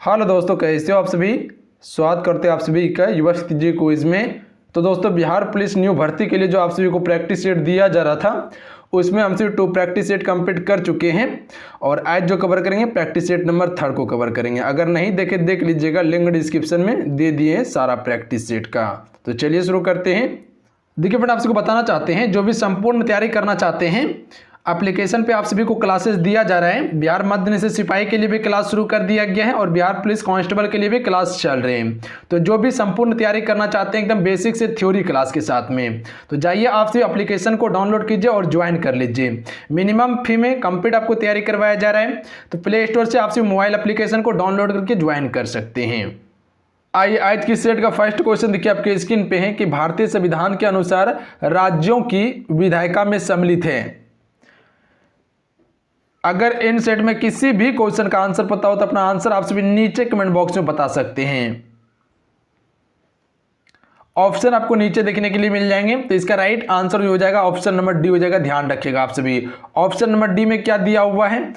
Hello दोस्तों, कैसे हो आप सभी। स्वागत करते हैं आप सभी का युवा जी क्विज में। तो दोस्तों, बिहार पुलिस न्यू भर्ती के लिए जो आप सभी को प्रैक्टिस सेट दिया जा रहा था उसमें हम सभी 2 प्रैक्टिस सेट कंप्लीट कर चुके हैं और आज जो कवर करेंगे प्रैक्टिस सेट नंबर 3 को कवर करेंगे। अगर नहीं देखे देख लीजिएगा, लिंक डिस्क्रिप्शन में दे दिए हैं सारा प्रैक्टिस सेट का। तो चलिए शुरू करते हैं। देखिए फ्रेंड, आप सबको बताना चाहते हैं जो भी संपूर्ण तैयारी करना चाहते हैं, एप्लीकेशन पे आप सभी को क्लासेस दिया जा रहा है। बिहार मध्य निषेध सिपाही के लिए भी क्लास शुरू कर दिया गया है और बिहार पुलिस कांस्टेबल के लिए भी क्लास चल रहे हैं। तो जो भी संपूर्ण तैयारी करना चाहते हैं एकदम बेसिक से थ्योरी क्लास के साथ में, तो जाइए आप सभी एप्लीकेशन को डाउनलोड कीजिए और ज्वाइन कर लीजिए। मिनिमम फी में कंप्लीट आपको तैयारी करवाया जा रहा है। तो प्ले स्टोर से आप सभी मोबाइल एप्लीकेशन को डाउनलोड करके ज्वाइन कर सकते हैं। आइए आज की सेट का फर्स्ट क्वेश्चन देखिए आपके स्क्रीन पे है कि भारतीय संविधान के अनुसार राज्यों की विधायिका में सम्मिलित है। अगर इन सेट में किसी भी क्वेश्चन का आंसर पता हो तो अपना आंसर आप सभी नीचे कमेंट बॉक्स में बता सकते हैं। ऑप्शन आपको नीचे देखने के लिए मिल जाएंगे। तो इसका राइट आंसर हो जाएगा ऑप्शन नंबर डी हो जाएगा। ध्यान रखिएगा आप सभी, ऑप्शन नंबर डी में क्या दिया हुआ है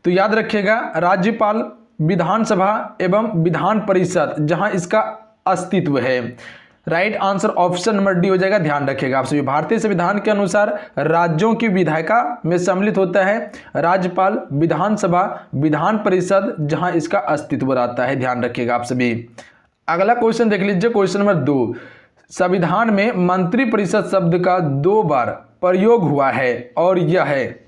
तो याद रखिएगा, राज्यपाल, विधानसभा एवं विधान परिषद जहां इसका अस्तित्व है। Right answer option number D हो जाएगा। ध्यान रखिएगा आप सभी, भारतीय संविधान के अनुसार राज्यों की विधायिका में सम्मिलित होता है राज्यपाल, विधानसभा, विधान परिषद जहां इसका अस्तित्व रहता है। ध्यान रखिएगा आप सभी। अगला क्वेश्चन देख लीजिए, क्वेश्चन नंबर 2। संविधान में मंत्री परिषद शब्द का 2 बार प्रयोग हुआ है और यह है।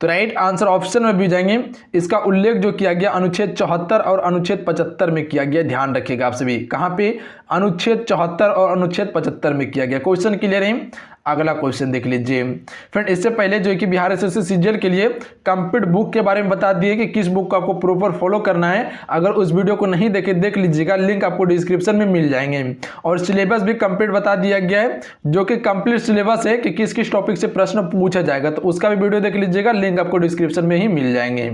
तो राइट आंसर ऑप्शन में भी जाएंगे। इसका उल्लेख जो किया गया अनुच्छेद 74 और अनुच्छेद 75 में किया गया। ध्यान रखिएगा आप सभी, कहां पे, अनुच्छेद 74 और अनुच्छेद 75 में किया गया। क्वेश्चन क्लियर है। अगला क्वेश्चन देख लीजिए फ्रेंड। इससे पहले जो है कि बिहार एसएससी सीजीएल के लिए कंप्लीट बुक के बारे में बता दिए कि किस बुक को आपको प्रॉपर फॉलो करना है। अगर उस वीडियो को नहीं देखे देख लीजिएगा, लिंक आपको डिस्क्रिप्शन में मिल जाएंगे। और सिलेबस भी कंप्लीट बता दिया गया है, जो कि कंप्लीट सिलेबस है कि किस किस टॉपिक से प्रश्न पूछा जाएगा। तो उसका भी वीडियो देख लीजिएगा, लिंक आपको डिस्क्रिप्शन में ही मिल जाएंगे।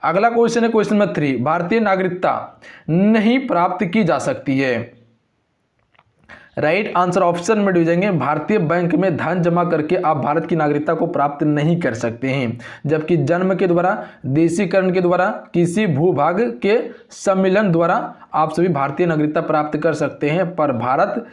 अगला क्वेश्चन है क्वेश्चन नंबर 3। भारतीय नागरिकता नहीं प्राप्त की जा सकती है। राइट आंसर ऑप्शन में जाएंगे, भारतीय बैंक में धन जमा करके आप भारत की नागरिकता को प्राप्त नहीं कर सकते हैं। जबकि जन्म के द्वारा, देशीकरण के द्वारा, किसी भूभाग के सम्मिलन द्वारा आप सभी भारतीय नागरिकता प्राप्त कर सकते हैं, पर भारत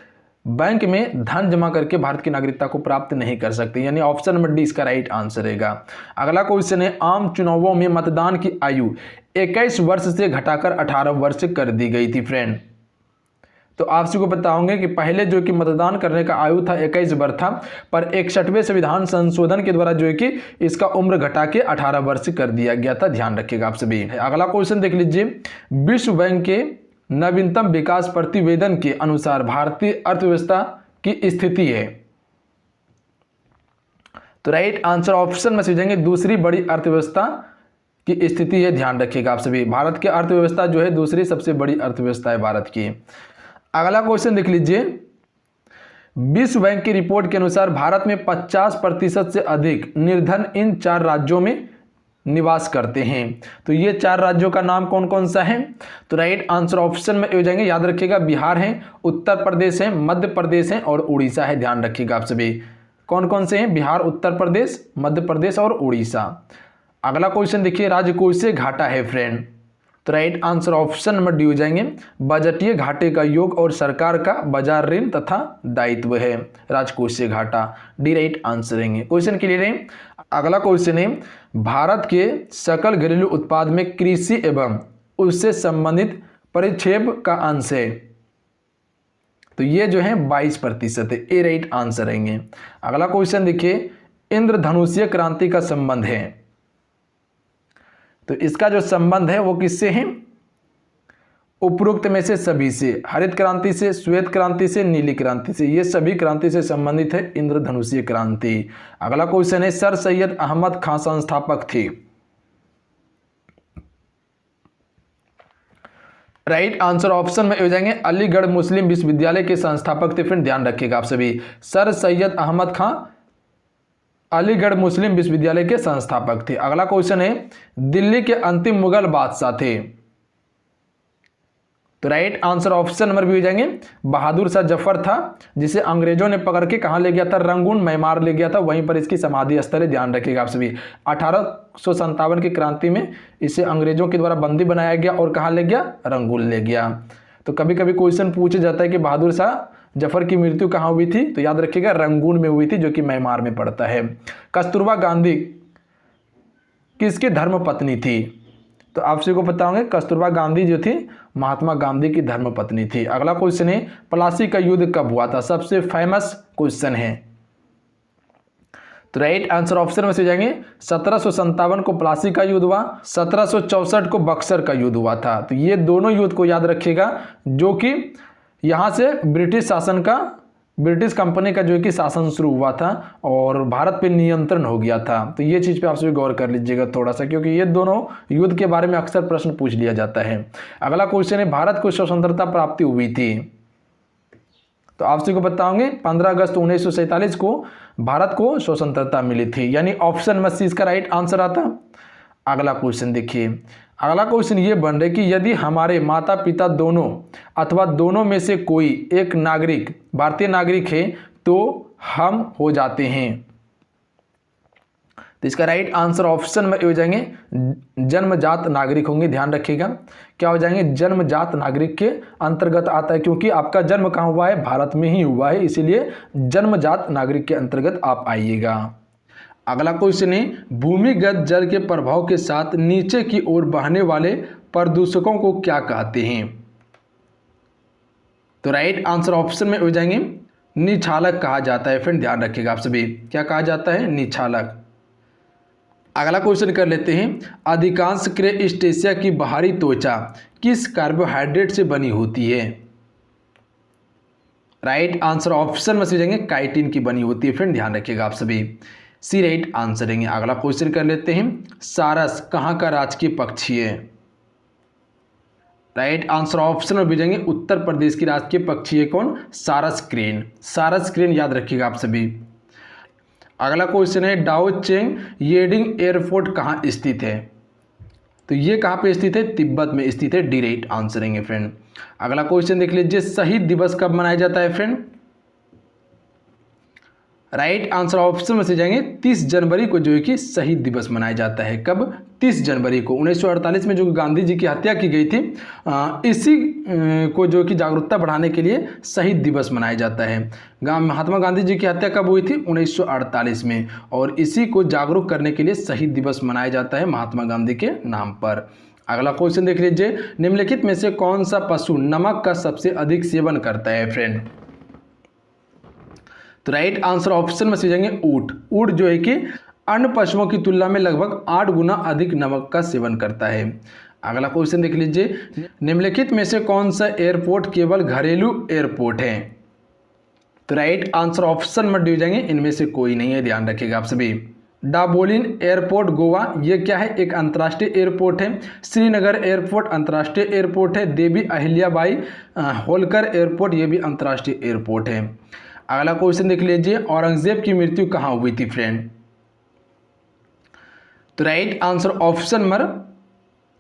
बैंक में धन जमा करके भारत की नागरिकता को प्राप्त नहीं कर सकते। यानी ऑप्शन नंबर डी इसका राइट आंसर रहेगा। अगला क्वेश्चन है, आम चुनावों में मतदान की आयु 21 वर्ष से घटाकर 18 वर्ष कर दी गई थी फ्रेंड। तो आप सभी को पता होंगे कि पहले जो कि मतदान करने का आयु था 21 वर्ष था, पर 61वें संविधान संशोधन के द्वारा जो है कि इसका उम्र घटा के 18 वर्ष कर दिया गया था। ध्यान रखिएगा आप सभी। अगला क्वेश्चन देख लीजिए, विश्व बैंक के नवीनतम विकास प्रतिवेदन के अनुसार भारतीय अर्थव्यवस्था की स्थिति है। तो राइट आंसर ऑप्शन में से जाएंगे, दूसरी बड़ी अर्थव्यवस्था की स्थिति है। ध्यान रखिएगा आप सभी, भारत की अर्थव्यवस्था जो है दूसरी सबसे बड़ी अर्थव्यवस्था है भारत की। अगला क्वेश्चन देख लीजिए, विश्व बैंक की रिपोर्ट के अनुसार भारत में 50% से अधिक निर्धन इन 4 राज्यों में निवास करते हैं। तो ये 4 राज्यों का नाम कौन कौन सा है। तो राइट आंसर ऑप्शन में हो जाएंगे। याद रखिएगा, बिहार है, उत्तर प्रदेश है, मध्य प्रदेश है और उड़ीसा है। ध्यान रखिएगा आप सभी, कौन कौन से हैं, बिहार, उत्तर प्रदेश, मध्य प्रदेश और उड़ीसा। अगला क्वेश्चन देखिए, राजकोषीय घाटा है फ्रेंड। तो right answer option number D हो जाएंगे, बजटीय घाटे का योग और सरकार का बाजार ऋण तथा दायित्व है राजकोषीय घाटा। डी राइट आंसर रहेंगे। क्वेश्चन क्लियर है। अगला क्वेश्चन है, भारत के सकल घरेलू उत्पाद में कृषि एवं उससे संबंधित परिक्षेप का अंश है। तो ये जो है 22% है। ए राइट आंसर रहेंगे। अगला क्वेश्चन देखिए, इंद्रधनुषीय क्रांति का संबंध है। तो इसका जो संबंध है वो किससे है, उपरोक्त में से सभी से, हरित क्रांति से, श्वेत क्रांति से, नीली क्रांति से, ये सभी क्रांति से संबंधित है इंद्रधनुषीय क्रांति। अगला क्वेश्चन है, सर सैयद अहमद खान संस्थापक थे। राइट आंसर ऑप्शन में हो जाएंगे, अलीगढ़ मुस्लिम विश्वविद्यालय के संस्थापक थे। फ्रेंड ध्यान रखिएगा आप सभी, सर सैयद अहमद खान अलीगढ़ मुस्लिम विश्वविद्यालय के संस्थापक थे। अगला क्वेश्चन है, दिल्ली के अंतिम मुगल बादशाह थे। तो right answer option number B हो जाएंगे बहादुर शाह जफर था, जिसे अंग्रेजों ने पकड़ के कहाँ ले गया था, रंगून म्यांमार ले गया था, वहीं पर इसकी समाधि स्थल है, ध्यान रखिएगा आप सभी। 1857 की क्रांति में इसे अंग्रेजों के द्वारा बंदी बनाया गया और कहाँ ले गया, रंगून ले गया। तो कभी कभी क्वेश्चन पूछा जाता है कि बहादुर शाह जफर की मृत्यु कहाँ हुई थी, तो याद रखिएगा रंगून में हुई थी, जो कि म्यांमार में पड़ता है। कस्तूरबा गांधी किसकी धर्म पत्नी थी, तो आप सभी को पता होंगे कस्तूरबा गांधी जो थी महात्मा गांधी की धर्म पत्नी थी। अगला क्वेश्चन है प्लासी का युद्ध कब हुआ था, सबसे फेमस क्वेश्चन है। तो राइट आंसर ऑप्शन में से जाएंगे 1757 को प्लासी का युद्ध हुआ, 1764 को बक्सर का युद्ध हुआ था। तो ये दोनों युद्ध को याद रखिएगा, जो कि यहाँ से ब्रिटिश कंपनी का जो कि शासन शुरू हुआ था और भारत पे नियंत्रण हो गया था। तो ये चीज़ पे आप सभी गौर कर लीजिएगा थोड़ा सा, क्योंकि ये दोनों युद्ध के बारे में अक्सर प्रश्न पूछ लिया जाता है। अगला क्वेश्चन है भारत को स्वतंत्रता प्राप्ति हुई थी, तो आप सभी को बताओगे 15 अगस्त 1947 को भारत को स्वतंत्रता मिली थी, यानी ऑप्शन नंबर सी इसका राइट आंसर आता। अगला क्वेश्चन देखिए, अगला क्वेश्चन ये बन रहा है कि यदि हमारे माता पिता दोनों अथवा दोनों में से कोई एक नागरिक भारतीय नागरिक है तो हम हो जाते हैं। तो इसका राइट आंसर ऑप्शन में हो जाएंगे जन्मजात नागरिक होंगे, ध्यान रखिएगा क्या हो जाएंगे, जन्मजात नागरिक के अंतर्गत आता है, क्योंकि आपका जन्म कहाँ हुआ है, भारत में ही हुआ है, इसीलिए जन्मजात नागरिक के अंतर्गत आप आइएगा। अगला क्वेश्चन है भूमिगत जल के प्रभाव के साथ नीचे की ओर बहने वाले प्रदूषकों को क्या कहते हैं। तो राइट आंसर ऑप्शन में हो जाएंगे निछालक कहा जाता है। फ्रेंड ध्यान रखिएगा आप सभी, क्या कहा जाता है, निछालक। अगला क्वेश्चन कर लेते हैं अधिकांश क्रेस्टेशिया की बाहरी त्वचा किस कार्बोहाइड्रेट से बनी होती है। राइट आंसर ऑप्शन में से जाएंगे काइटिन की बनी होती है। फ्रेंड ध्यान रखिएगा आप सभी, सी राइट आंसर देंगे। अगला क्वेश्चन कर लेते हैं सारस कहाँ का राजकीय पक्षी है। राइट आंसर ऑप्शन में भेजेंगे उत्तर प्रदेश की राजकीय पक्षी है कौन, सारस क्रेन। सारस क्रेन याद रखिएगा आप सभी। अगला क्वेश्चन है डाओ चेंग येडिंग एयरपोर्ट कहाँ स्थित है। तो ये कहाँ पे स्थित है, तिब्बत में स्थित है, डी राइट आंसर देंगे फ्रेंड। अगला क्वेश्चन देख लीजिए शहीद दिवस कब मनाया जाता है फ्रेंड। राइट आंसर ऑप्शन में से जाएंगे 30 जनवरी को जो है कि शहीद दिवस मनाया जाता है। कब, 30 जनवरी को 1948 में जो गांधी जी की हत्या की गई थी, इसी को जो कि जागरूकता बढ़ाने के लिए शहीद दिवस मनाया जाता है। महात्मा गांधी जी की हत्या कब हुई थी, 1948 में, और इसी को जागरूक करने के लिए शहीद दिवस मनाया जाता है महात्मा गांधी के नाम पर। अगला क्वेश्चन देख लीजिए निम्नलिखित में से कौन सा पशु नमक का सबसे अधिक सेवन करता है फ्रेंड। तो राइट आंसर ऑप्शन में से जाएंगे ऊंट। ऊंट जो है कि अन्य पशुओं की तुलना में लगभग 8 गुना अधिक नमक का सेवन करता है। अगला क्वेश्चन देख लीजिए निम्नलिखित में से कौन सा एयरपोर्ट केवल घरेलू एयरपोर्ट है। तो राइट आंसर ऑप्शन में डी जाएंगे इनमें से कोई नहीं है, ध्यान रखिएगा आप सभी। डाबोलिन एयरपोर्ट गोवा ये क्या है, एक अंतर्राष्ट्रीय एयरपोर्ट है। श्रीनगर एयरपोर्ट अंतर्राष्ट्रीय एयरपोर्ट है। देवी अहिल्याबाई होलकर एयरपोर्ट ये भी अंतर्राष्ट्रीय एयरपोर्ट है। अगला क्वेश्चन देख लीजिए औरंगजेब की मृत्यु कहाँ हुई थी फ्रेंड। तो right answer option number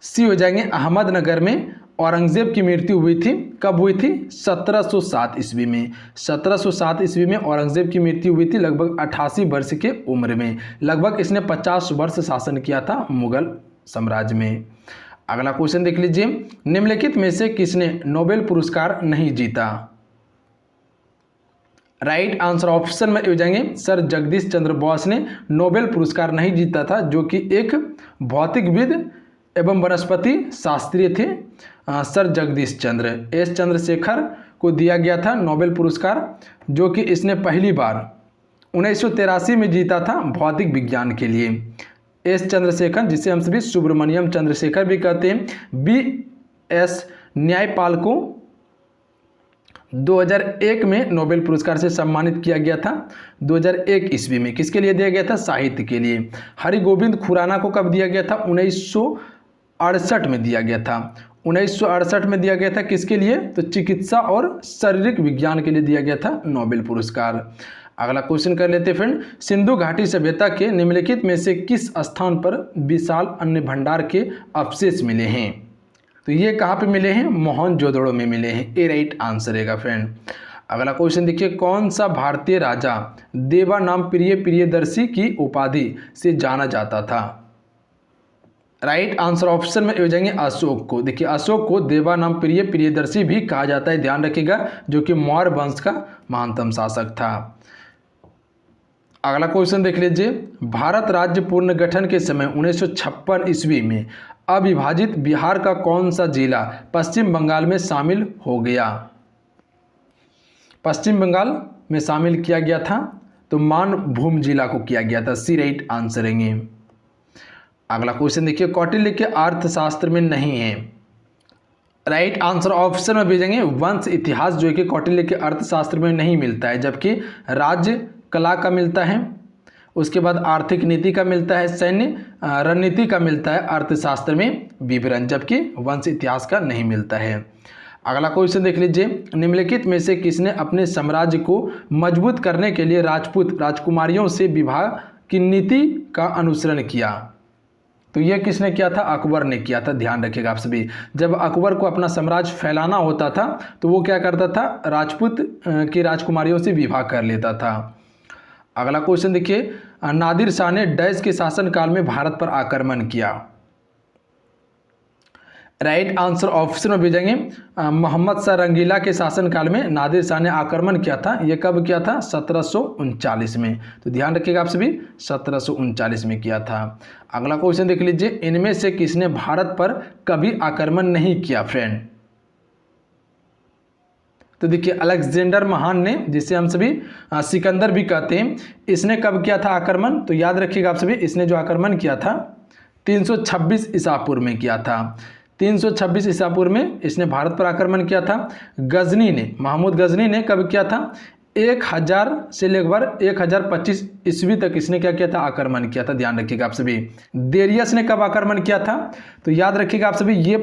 C हो जाएंगे अहमदनगर में औरंगजेब की मृत्यु हुई थी। कब हुई थी, 1707 ईस्वी में। 1707 ईस्वी में औरंगजेब की मृत्यु हुई थी लगभग 88 वर्ष के उम्र में। लगभग इसने 50 वर्ष शासन किया था मुगल साम्राज्य में। अगला क्वेश्चन देख लीजिए निम्नलिखित में से किसने नोबेल पुरस्कार नहीं जीता। राइट आंसर ऑप्शन में हो जाएंगे सर जगदीश चंद्र बोस ने नोबेल पुरस्कार नहीं जीता था, जो कि एक भौतिकविद एवं वनस्पति शास्त्री थे। सर जगदीश चंद्र एस चंद्रशेखर को दिया गया था नोबेल पुरस्कार, जो कि इसने पहली बार 1983 में जीता था भौतिक विज्ञान के लिए। एस चंद्रशेखर जिसे हम सभी सुब्रमण्यम चंद्रशेखर भी कहते हैं। BS न्यायपाल को 2001 में नोबेल पुरस्कार से सम्मानित किया गया था। 2001 ईस्वी में किसके लिए दिया गया था, साहित्य के लिए। हरिगोविंद खुराना को कब दिया गया था, 1968 में दिया गया था। 1968 में दिया गया था किसके लिए, तो चिकित्सा और शारीरिक विज्ञान के लिए दिया गया था नोबेल पुरस्कार। अगला क्वेश्चन कर लेते फ्रेंड सिंधु घाटी सभ्यता के निम्नलिखित में से किस स्थान पर विशाल अन्न भंडार के अवशेष मिले हैं। तो ये कहाँ पे मिले हैं? मोहनजोदड़ो में मिले हैं। ए राइट आंसर रहेगा फ्रेंड। अगला क्वेश्चन देखिए, कौन सा भारतीय राजा देवा नाम प्रिय प्रियदर्शी की उपाधि से जाना जाता था? राइट आंसर ऑप्शन में हो जाएंगे अशोक को। देखिए अशोक को देवा नाम प्रिय प्रियदर्शी भी कहा जाता है, ध्यान रखिएगा, जो कि मौर्य वंश का महानतम शासक था। अगला क्वेश्चन देख लीजिए, भारत राज्य पुनर्गठन के समय 1956 ईस्वी में अविभाजित बिहार का कौन सा जिला पश्चिम बंगाल में शामिल हो गया? पश्चिम बंगाल में शामिल किया गया था, तो मानभूम जिला को किया गया था। सी राइट आंसर रहेंगे। अगला क्वेश्चन देखिए, कौटिल्य के अर्थशास्त्र में नहीं है। राइट आंसर ऑप्शन में भेजेंगे वंश इतिहास, जो कि कौटिल्य के अर्थशास्त्र में नहीं मिलता है, जबकि राज्य कला का मिलता है, उसके बाद आर्थिक नीति का मिलता है, सैन्य रणनीति का मिलता है, अर्थशास्त्र में विवरण, जबकि वंश इतिहास का नहीं मिलता है। अगला क्वेश्चन देख लीजिए, निम्नलिखित में से किसने अपने साम्राज्य को मजबूत करने के लिए राजपूत राजकुमारियों से विवाह की नीति का अनुसरण किया? तो यह किसने किया था? अकबर ने किया था। ध्यान रखिएगा आप सभी, जब अकबर को अपना साम्राज्य फैलाना होता था तो वो क्या करता था? राजपूत की राजकुमारियों से विवाह कर लेता था। अगला क्वेश्चन देखिए, नादिर शाह ने डैश के शासनकाल में भारत पर आक्रमण किया? राइट आंसर ऑप्शन में भेजेंगे मोहम्मद शाह रंगीला के शासनकाल में नादिर शाह ने आक्रमण किया था। यह कब किया था? 1739 में। तो ध्यान रखिएगा आप सभी, 1739 में किया था। अगला क्वेश्चन देख लीजिए, इनमें से किसने भारत पर कभी आक्रमण नहीं किया फ्रेंड? तो देखिए अलेक्जेंडर महान ने, जिसे हम सभी सिकंदर भी कहते हैं, इसने कब किया था आक्रमण? तो याद रखिएगा आप सभी, इसने जो आक्रमण किया था 326 ईसा पूर्व में किया था। 326 ईसा पूर्व में इसने भारत पर आक्रमण किया था। गजनी ने, महमूद गजनी ने कब किया था? 1000 से लेकर 1025 ईस्वी तक इसने क्या किया था? आक्रमण किया था। ध्यान रखिएगा आप सभी। देरियस ने कब आक्रमण किया था? तो याद रखिएगा आप सभी, ये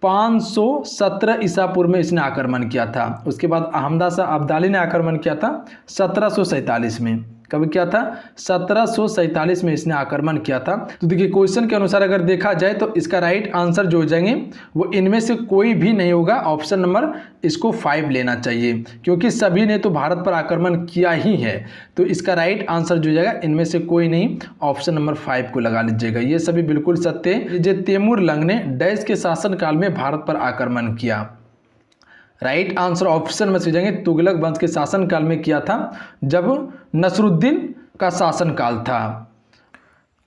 517 ईसा पूर्व में इसने आक्रमण किया था। उसके बाद अहमद शाह अब्दाली ने आक्रमण किया था 1747 में। कब किया था? 1747 में इसने आक्रमण किया था। तो देखिए क्वेश्चन के अनुसार अगर देखा जाए तो इसका राइट आंसर जो हो जाएंगे वो इनमें से कोई भी नहीं होगा। ऑप्शन नंबर इसको 5 लेना चाहिए, क्योंकि सभी ने तो भारत पर आक्रमण किया ही है। तो इसका राइट आंसर जो हो जाएगा इनमें से कोई नहीं, ऑप्शन नंबर 5 को लगा लीजिएगा। ये सभी बिल्कुल सत्य है। जो तैमूर लंग ने डैश के शासनकाल में भारत पर आक्रमण किया? राइट आंसर ऑप्शन में से जाएंगे तुगलक वंश के शासनकाल में किया था, जब नसरुद्दीन का शासनकाल था।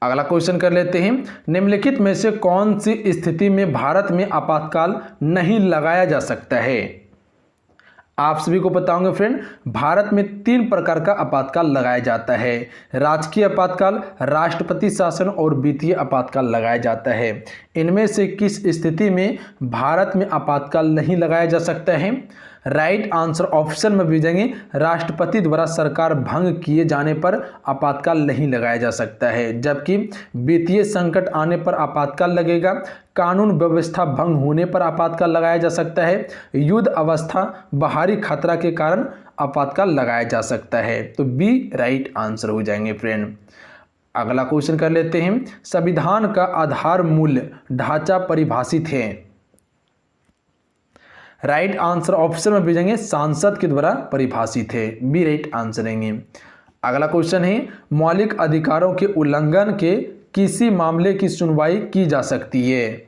अगला क्वेश्चन कर लेते हैं, निम्नलिखित में से कौन सी स्थिति में भारत में आपातकाल नहीं लगाया जा सकता है? आप सभी को पता होगा फ्रेंड, भारत में 3 प्रकार का आपातकाल लगाया जाता है। राजकीय आपातकाल, राष्ट्रपति शासन और वित्तीय आपातकाल लगाया जाता है। इनमें से किस स्थिति में भारत में आपातकाल नहीं लगाया जा सकता है? राइट आंसर ऑप्शन में भेजेंगे राष्ट्रपति द्वारा सरकार भंग किए जाने पर आपातकाल नहीं लगाया जा सकता है, जबकि वित्तीय संकट आने पर आपातकाल लगेगा। कानून व्यवस्था भंग होने पर आपातकाल लगाया जा सकता है। युद्ध अवस्था, बाहरी खतरा के कारण आपातकाल लगाया जा सकता है। तो बी राइट आंसर हो जाएंगे फ्रेंड। अगला क्वेश्चन कर लेते हैं, संविधान का आधार मूल्य ढांचा परिभाषित है? राइट आंसर ऑप्शन में भेजेंगे सांसद के द्वारा परिभाषित है। बी राइट आंसर रहेंगे। अगला क्वेश्चन है, मौलिक अधिकारों के उल्लंघन के किसी मामले की सुनवाई की जा सकती है?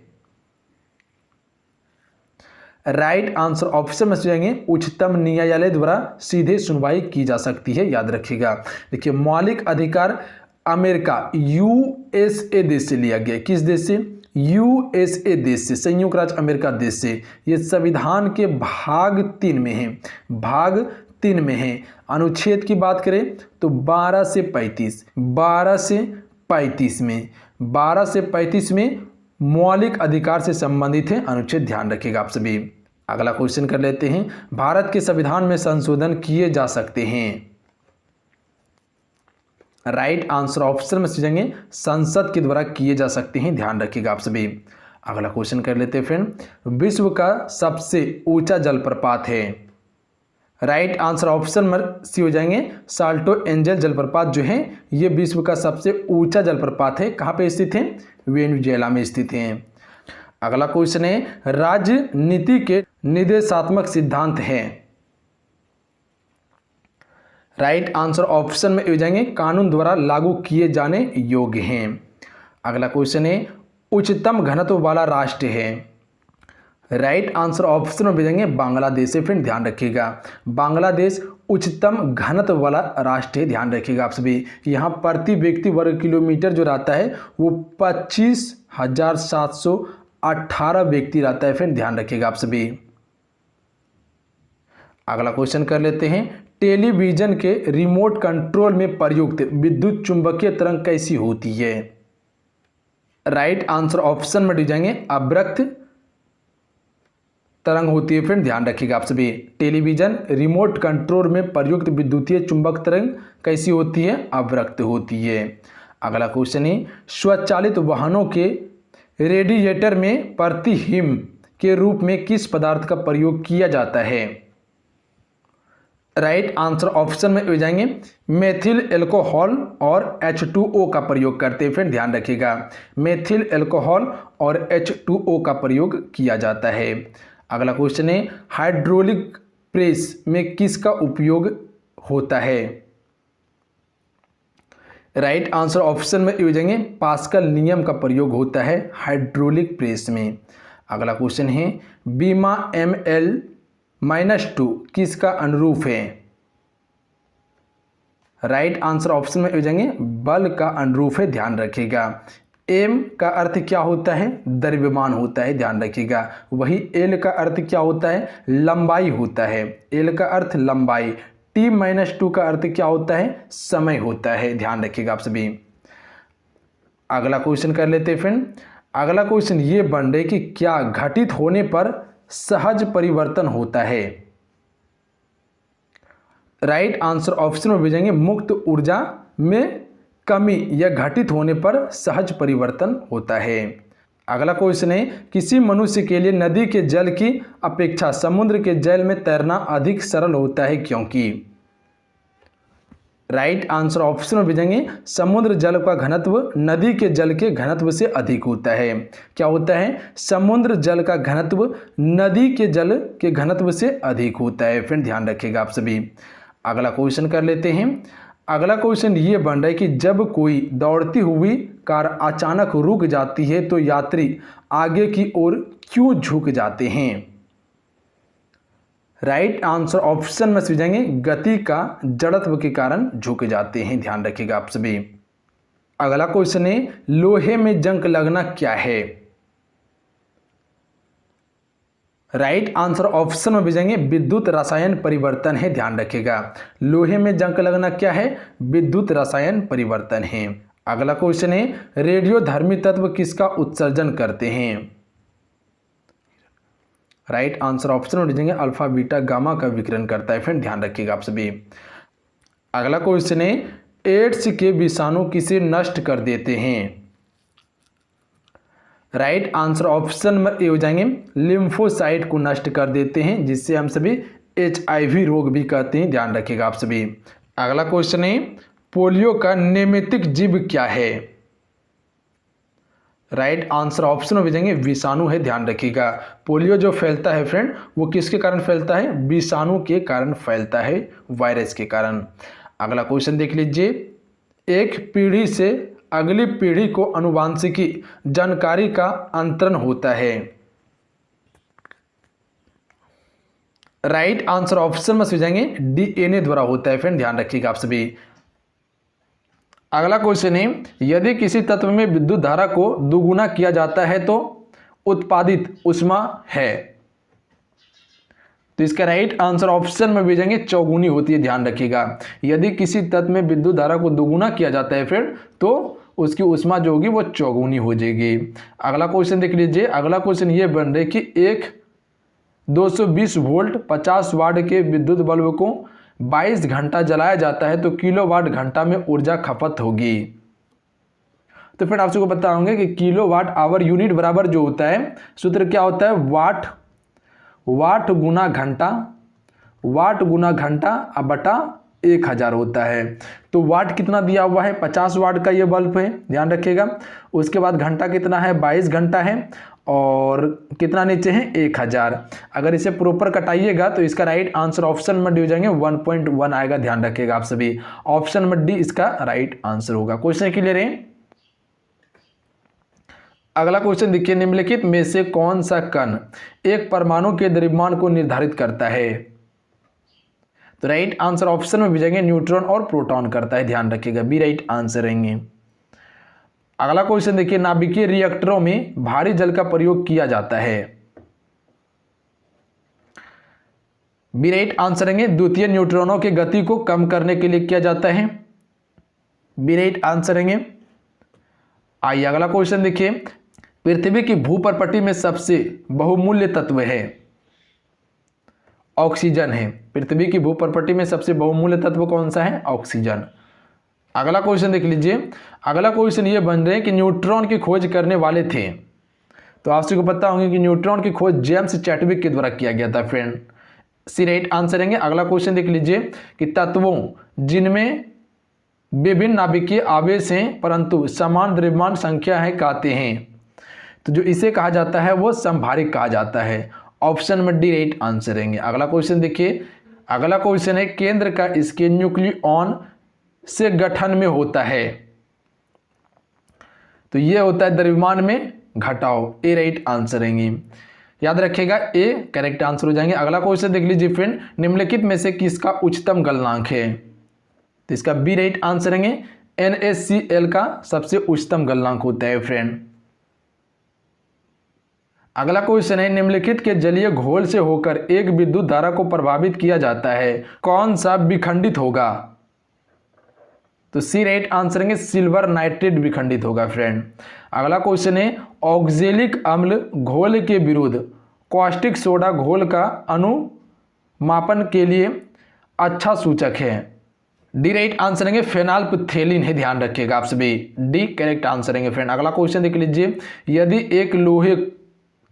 राइट आंसर ऑप्शन में जाएंगे उच्चतम न्यायालय द्वारा सीधे सुनवाई की जा सकती है। याद रखिएगा। देखिए मौलिक अधिकार अमेरिका यूएसए देश से लिया गया। किस देश से? यूएसए देश से, संयुक्त राज्य अमेरिका देश से। ये संविधान के भाग 3 में है। भाग 3 में है। अनुच्छेद की बात करें तो 12 से 35 में मौलिक अधिकार से संबंधित है अनुच्छेद। ध्यान रखिएगा आप सभी। अगला क्वेश्चन कर लेते हैं, भारत के संविधान में संशोधन किए जा सकते हैं? राइट आंसर ऑप्शन में जाएंगे संसद के द्वारा किए जा सकते हैं। ध्यान रखिएगा आप सभी। अगला क्वेश्चन कर लेते हैं फ्रेंड, विश्व का सबसे ऊंचा जलप्रपात है? राइट आंसर ऑप्शन में सी हो जाएंगे साल्टो एंजल जलप्रपात जो है ये विश्व का सबसे ऊंचा जलप्रपात है। कहाँ पे स्थित है? वेनेजुएला में स्थित है। अगला क्वेश्चन है राजनीति के निर्देशात्मक सिद्धांत हैं। राइट आंसर ऑप्शन में हो जाएंगे कानून द्वारा लागू किए जाने योग्य हैं। अगला क्वेश्चन है उच्चतम घनत्व वाला राष्ट्र है। राइट आंसर ऑप्शन में भेजेंगे बांग्लादेश से। फ्रेंड ध्यान रखिएगा बांग्लादेश उच्चतम घनत्व वाला राष्ट्र है, ध्यान रखिएगा आप सभी। यहाँ प्रति व्यक्ति वर्ग किलोमीटर जो रहता है वो 25,718 व्यक्ति रहता है। फ्रेंड ध्यान रखिएगा आप सभी। अगला क्वेश्चन कर लेते हैं टेलीविजन के रिमोट कंट्रोल में प्रयुक्त विद्युत चुंबकीय तरंग कैसी होती है। राइट आंसर ऑप्शन में दी जाएंगे अवृक्त तरंग होती है। फ्रेंड ध्यान रखिएगा आप सभी। टेलीविजन रिमोट कंट्रोल में प्रयुक्त विद्युतीय चुंबक तरंग कैसी होती है, अवृक्त होती है। अगला क्वेश्चन है स्वचालित वाहनों के रेडिएटर में प्रतिहिम के रूप में किस पदार्थ का प्रयोग किया जाता है। राइट आंसर ऑप्शन में हो जाएंगे मेथिल एल्कोहल और H2O का प्रयोग करते हैं। फ्रेंड ध्यान रखिएगा मेथिल एल्कोहल और H2O का प्रयोग किया जाता है। अगला क्वेश्चन है हाइड्रोलिक प्रेस में किसका उपयोग होता है। राइट आंसर ऑप्शन में हो जाएंगे पास्कल नियम का प्रयोग होता है हाइड्रोलिक प्रेस में। अगला क्वेश्चन है बीमा ML-2 किसका अनुरूप है। राइट आंसर ऑप्शन में हो जाएंगे बल का अनुरूप है, ध्यान रखिएगा। एम का अर्थ क्या होता है, द्रव्यमान होता है, ध्यान रखिएगा। वही एल का अर्थ क्या होता है, लंबाई होता है। एल का अर्थ लंबाई, T-2 का अर्थ क्या होता है, समय होता है, ध्यान रखिएगा आप सभी। अगला क्वेश्चन कर लेते हैं फ्रेंड। अगला क्वेश्चन ये बन रहा है कि क्या घटित होने पर सहज परिवर्तन होता है। राइट आंसर ऑप्शन में भेजेंगे मुक्त ऊर्जा में कमी या घटित होने पर सहज परिवर्तन होता है। अगला क्वेश्चन है किसी मनुष्य के लिए नदी के जल की अपेक्षा समुद्र के जल में तैरना अधिक सरल होता है, क्योंकि। राइट आंसर ऑप्शन में भेजेंगे समुद्र जल का घनत्व नदी के जल के घनत्व से अधिक होता है। क्या होता है, समुद्र जल का घनत्व नदी के जल के घनत्व से अधिक होता है। फ्रेंड ध्यान रखिएगा आप सभी। अगला क्वेश्चन कर लेते हैं। अगला क्वेश्चन ये बन रहा है कि जब कोई दौड़ती हुई कार अचानक रुक जाती है तो यात्री आगे की ओर क्यों झुक जाते हैं। राइट आंसर ऑप्शन में से जाएंगे गति का जड़त्व के कारण झुक जाते हैं, ध्यान रखिएगा आप सभी। अगला क्वेश्चन है लोहे में जंग लगना क्या है। राइट आंसर ऑप्शन में भेजेंगे विद्युत रसायन परिवर्तन है, ध्यान रखिएगा। लोहे में जंग लगना क्या है, विद्युत रसायन परिवर्तन है। अगला क्वेश्चन है रेडियोधर्मी तत्व किसका उत्सर्जन करते हैं। राइट आंसर ऑप्शन में भेजेंगे अल्फा बीटा गामा का विकिरण करता है। फ्रेंड ध्यान रखिएगा आप सभी। अगला क्वेश्चन है एड्स के विषाणु किसे नष्ट कर देते हैं। राइट आंसर ऑप्शन में ये हो जाएंगे लिम्फोसाइट को नष्ट कर देते हैं, जिससे हम सभी HIV रोग भी कहते हैं, ध्यान रखिएगा आप सभी। अगला क्वेश्चन है पोलियो का नैमित्तिक जीव क्या है। राइट आंसर ऑप्शन में भेजेंगे विषाणु है, ध्यान रखिएगा। पोलियो जो फैलता है फ्रेंड वो किसके कारण फैलता है, विषाणु के कारण फैलता है, वायरस के कारण। अगला क्वेश्चन देख लीजिए एक पीढ़ी से अगली पीढ़ी को आनुवांशिकी जानकारी का अंतरण होता है। राइट आंसर ऑप्शन में से जाएंगे DNA द्वारा होता है। फ्रेंड ध्यान रखिएगा आप सभी। अगला क्वेश्चन है यदि किसी तत्व में विद्युत धारा को दोगुना किया जाता है तो उत्पादित ऊष्मा है। तो इसका राइट आंसर ऑप्शन में भेजेंगे चौगुनी होती है, ध्यान रखिएगा। यदि किसी तत्व में विद्युत धारा को दोगुना किया जाता है फ्रेंड तो उसकी ऊष्मा जो होगी वो चौगुनी हो जाएगी। अगला क्वेश्चन देख लीजिए। अगला क्वेश्चन ये बन रहा है कि एक 220 वोल्ट 50 वाट के विद्युत बल्ब को 22 घंटा जलाया जाता है तो किलोवाट घंटा में ऊर्जा खपत होगी। तो फिर आप सबको बताऊंगे कि किलोवाट आवर यूनिट बराबर जो होता है सूत्र क्या होता है, वाट गुना घंटा बटा 1000 होता है। तो वाट कितना दिया हुआ है, 50 वाट का ये बल्ब है, ध्यान रखिएगा। उसके बाद घंटा कितना है, 22 घंटा है, और कितना नीचे है, 1000। अगर इसे प्रॉपर कटाइएगा तो इसका राइट आंसर ऑप्शन में डी हो जाएंगे, 1.1 आएगा, ध्यान रखिएगा आप सभी। ऑप्शन में डी इसका राइट आंसर होगा। क्वेश्चन क्लियर है। अगला क्वेश्चन देखिए, निम्नलिखित में से कौन सा कण एक परमाणु के द्रव्यमान को निर्धारित करता है। तो राइट आंसर ऑप्शन में भी जाएंगे, न्यूट्रॉन और प्रोटॉन करता है, ध्यान रखिएगा, बी राइट आंसर रहेंगे। अगला क्वेश्चन देखिए, नाभिकीय रिएक्टरों में भारी जल का प्रयोग किया जाता है। बी राइट आंसर रहेंगे, द्वितीय न्यूट्रॉनों की गति को कम करने के लिए किया जाता है, बी राइट आंसर रहेंगे। आइए अगला क्वेश्चन देखिए, पृथ्वी की भूपर्पटी में सबसे बहुमूल्य तत्व है, ऑक्सीजन है। पृथ्वी की भूपर्पटी में सबसे बहुमूल्य तत्व कौन सा है, ऑक्सीजन। अगला क्वेश्चन देख लीजिए, अगला क्वेश्चन ये बन रहे हैं कि न्यूट्रॉन की खोज करने वाले थे। तो आप सबको पता होंगे कि न्यूट्रॉन की खोज जेम्स चैडविक के द्वारा किया गया था फ्रेंड, सी राइट आंसर रहेंगे। अगला क्वेश्चन देख लीजिए कि तत्वों जिनमें विभिन्न नाभिकीय आवेश हैं परंतु समान द्रव्यमान संख्या है कहते हैं। तो जो इसे कहा जाता है वो समभारिक कहा जाता है, ऑप्शन में डी राइट आंसर रहेंगे। अगला क्वेश्चन देखिए, अगला क्वेश्चन है केंद्र का इसके न्यूक्लियॉन से गठन में होता है। तो ये होता है द्रव्यमान में घटाव, ए राइट आंसर रहेंगे, याद रखिएगा, ए करेक्ट आंसर हो जाएंगे। अगला क्वेश्चन देख लीजिए फ्रेंड, निम्नलिखित में से किसका उच्चतम गलनांक है। तो इसका बी राइट आंसर रहेंगे, NaCl का सबसे उच्चतम गलनांक होता है फ्रेंड। अगला क्वेश्चन है, निम्नलिखित के जलीय घोल से होकर एक विद्युत धारा को प्रभावित किया जाता है, कौन सा विखंडित होगा। तो सी राइट आंसर रहेंगे, सिल्वर नाइट्रेट विखंडित होगा फ्रेंड। अगला क्वेश्चन है, ऑक्जेलिक अम्ल घोल के विरुद्ध कॉस्टिक सोडा घोल का अनुमापन के लिए अच्छा सूचक है। डी राइट आंसर रहेंगे, फेनॉल्फथेलिन है, ध्यान रखिएगा आप सभी, डी करेक्ट आंसर रहेंगे फ्रेंड। अगला क्वेश्चन देख लीजिए, यदि एक लोहे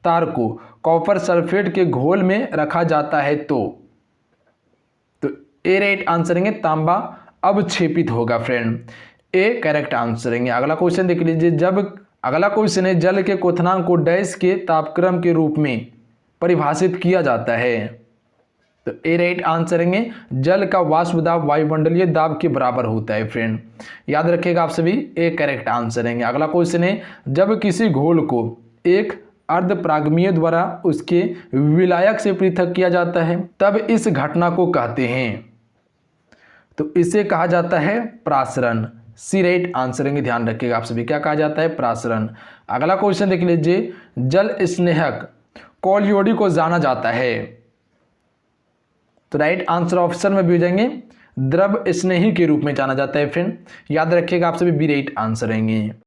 तार को कॉपर सल्फेट के घोल में रखा जाता है तो ए राइट आंसर रहेंगे, तांबा अवक्षेपित होगा फ्रेंड, ए करेक्ट आंसर रहेंगे। अगला क्वेश्चन देख लीजिए, अगला क्वेश्चन है, जल के क्वथनांक को डैश के तापक्रम के रूप में परिभाषित किया जाता है। तो ए राइट आंसर रहेंगे, जल का वाष्प दाब वायुमंडलीय दाब के बराबर होता है फ्रेंड, याद रखिएगा आप सभी, ए करेक्ट आंसर रहेंगे। अगला क्वेश्चन है, जब किसी घोल को एक अर्धपरागमीय द्वारा उसके विलायक से पृथक किया जाता है तब इस घटना को कहते हैं। तो इसे कहा जाता है प्रासरण, सी राइट आंसर रहेंगे, ध्यान रखिएगा आप सभी, क्या कहा जाता है, प्रासरण। अगला क्वेश्चन देख लीजिए, जल स्नेहक कोलियोडी को जाना जाता है। तो राइट आंसर ऑप्शन में भी हो जाएंगे, द्रव स्नेही के रूप में जाना जाता है फ्रेंड, याद रखिएगा आप सभी, बी राइट आंसर रहेंगे।